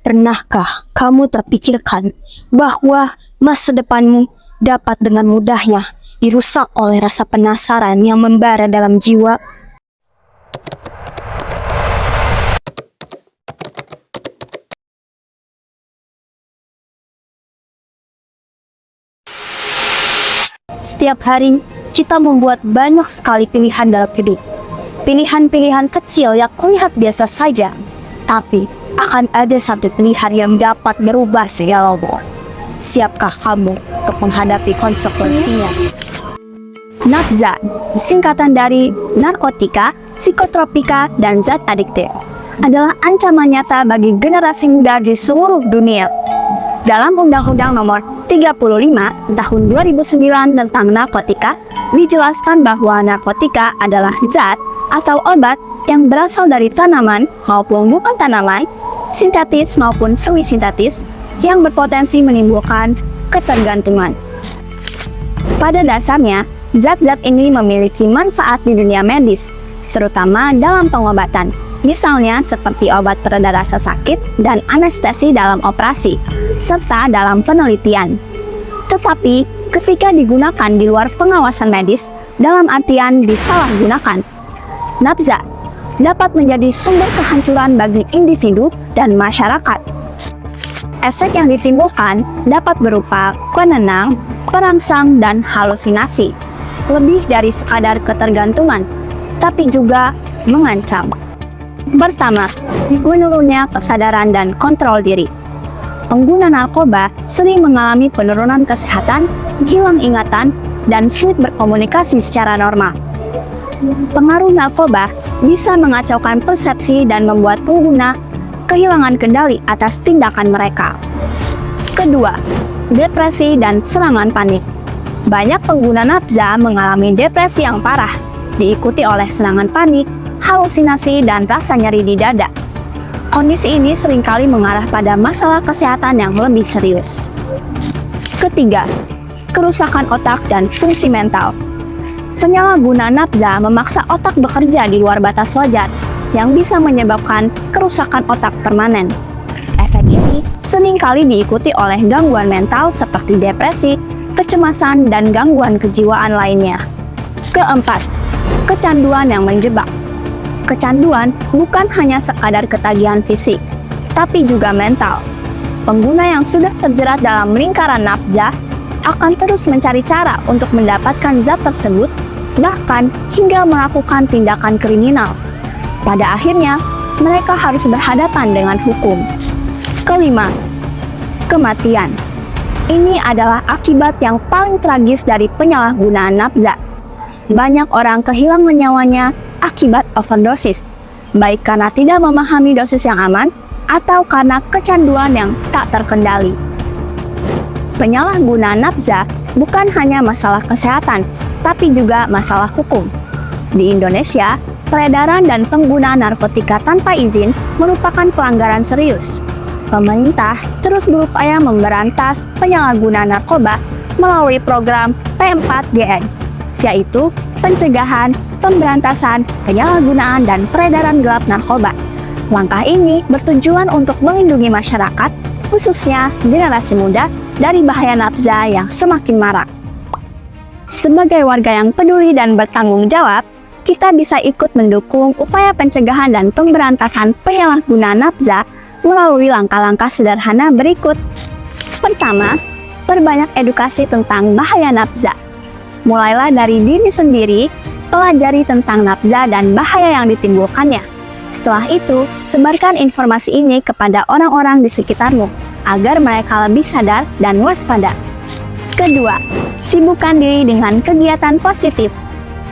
Pernahkah kamu terpikirkan bahwa masa depanmu dapat dengan mudahnya dirusak oleh rasa penasaran yang membara dalam jiwa? Setiap hari, kita membuat banyak sekali pilihan dalam hidup. Pilihan-pilihan kecil yang terlihat biasa saja, tapi akan ada satu pilihan yang dapat merubah segalanya. Siapkah kamu untuk menghadapi konsekuensinya? Nafza, singkatan dari narkotika, psikotropika, dan zat adiktif, adalah ancaman nyata bagi generasi muda di seluruh dunia. Dalam Undang-Undang Nomor 35 Tahun 2009 tentang narkotika, dijelaskan bahwa narkotika adalah zat atau obat yang berasal dari tanaman maupun bukan tanaman, sintetis maupun semi-sintetis, yang berpotensi menimbulkan ketergantungan. Pada dasarnya, zat-zat ini memiliki manfaat di dunia medis, terutama dalam pengobatan, misalnya seperti obat pereda rasa sakit dan anestesi dalam operasi, serta dalam penelitian. Tetapi, ketika digunakan di luar pengawasan medis, dalam artian disalahgunakan, nafza dapat menjadi sumber kehancuran bagi individu dan masyarakat. Efek yang ditimbulkan dapat berupa penenang, perangsang, dan halusinasi, lebih dari sekadar ketergantungan, tapi juga mengancam. Pertama, menurunnya kesadaran dan kontrol diri. Pengguna narkoba sering mengalami penurunan kesehatan, hilang ingatan, dan sulit berkomunikasi secara normal. Pengaruh narkoba bisa mengacaukan persepsi dan membuat pengguna kehilangan kendali atas tindakan mereka. Kedua, depresi dan serangan panik. Banyak pengguna nafza mengalami depresi yang parah, diikuti oleh serangan panik, halusinasi, dan rasa nyeri di dada. Kondisi ini seringkali mengarah pada masalah kesehatan yang lebih serius. Ketiga, kerusakan otak dan fungsi mental. Penyalahguna nafza memaksa otak bekerja di luar batas wajar, yang bisa menyebabkan kerusakan otak permanen. Efek ini seringkali diikuti oleh gangguan mental seperti depresi, kecemasan, dan gangguan kejiwaan lainnya. Keempat, kecanduan yang menjebak. Kecanduan bukan hanya sekadar ketagihan fisik, tapi juga mental. Pengguna yang sudah terjerat dalam lingkaran nafza akan terus mencari cara untuk mendapatkan zat tersebut, bahkan hingga melakukan tindakan kriminal. Pada akhirnya, mereka harus berhadapan dengan hukum. Kelima, kematian. Ini adalah akibat yang paling tragis dari penyalahgunaan nafza. Banyak orang kehilangan nyawanya akibat overdosis, baik karena tidak memahami dosis yang aman atau karena kecanduan yang tak terkendali. Penyalahgunaan nafza bukan hanya masalah kesehatan, tapi juga masalah hukum. Di Indonesia, peredaran dan penggunaan narkotika tanpa izin merupakan pelanggaran serius. Pemerintah terus berupaya memberantas penyalahgunaan narkoba melalui program P4GN, yaitu pencegahan, pemberantasan, penyalahgunaan, dan peredaran gelap narkoba. Langkah ini bertujuan untuk melindungi masyarakat, khususnya generasi muda, dari bahaya nafza yang semakin marak. Sebagai warga yang peduli dan bertanggung jawab, kita bisa ikut mendukung upaya pencegahan dan pemberantasan penyalahgunaan nafza melalui langkah-langkah sederhana berikut. Pertama, perbanyak edukasi tentang bahaya nafza. Mulailah dari diri sendiri, pelajari tentang nafza dan bahaya yang ditimbulkannya. Setelah itu, sebarkan informasi ini kepada orang-orang di sekitarmu, agar mereka lebih sadar dan waspada. Kedua, sibukkan diri dengan kegiatan positif.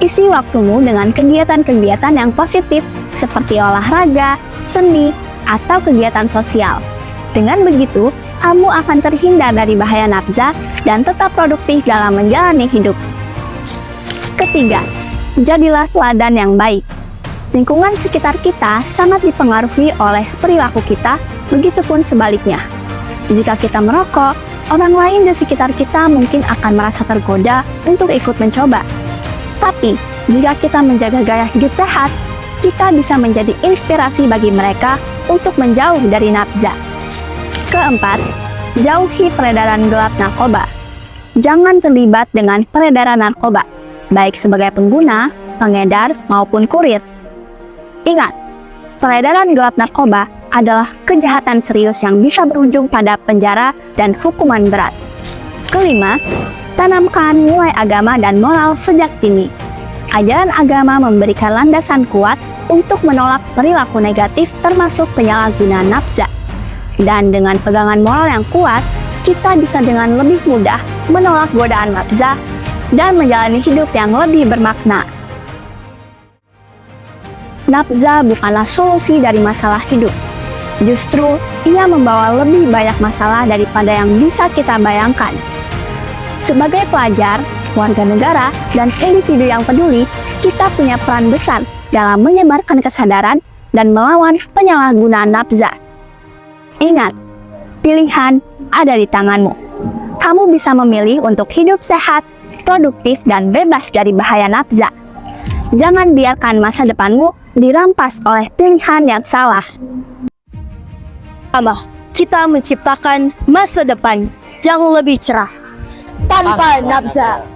Isi waktumu dengan kegiatan-kegiatan yang positif, seperti olahraga, seni, atau kegiatan sosial. Dengan begitu, kamu akan terhindar dari bahaya nafza dan tetap produktif dalam menjalani hidup. Ketiga, jadilah teladan yang baik. Lingkungan sekitar kita sangat dipengaruhi oleh perilaku kita, begitupun sebaliknya. Jika kita merokok, orang lain di sekitar kita mungkin akan merasa tergoda untuk ikut mencoba. Tapi, jika kita menjaga gaya hidup sehat, kita bisa menjadi inspirasi bagi mereka untuk menjauh dari nafza. Keempat, jauhi peredaran gelap narkoba. Jangan terlibat dengan peredaran narkoba, baik sebagai pengguna, pengedar, maupun kurir. Ingat, peredaran gelap narkoba adalah kejahatan serius yang bisa berujung pada penjara dan hukuman berat. Kelima, tanamkan nilai agama dan moral sejak dini. Ajaran agama memberikan landasan kuat untuk menolak perilaku negatif termasuk penyalahgunaan nafsa. Dan dengan pegangan moral yang kuat, kita bisa dengan lebih mudah menolak godaan nafsa dan menjalani hidup yang lebih bermakna. Nafsa bukanlah solusi dari masalah hidup. Justru, ia membawa lebih banyak masalah daripada yang bisa kita bayangkan. Sebagai pelajar, warga negara, dan individu yang peduli, kita punya peran besar dalam menyebarkan kesadaran dan melawan penyalahgunaan nafsa. Ingat, pilihan ada di tanganmu. Kamu bisa memilih untuk hidup sehat, produktif, dan bebas dari bahaya nafsa. Jangan biarkan masa depanmu dirampas oleh pilihan yang salah. Pertama, kita menciptakan masa depan yang lebih cerah tanpa nafsa.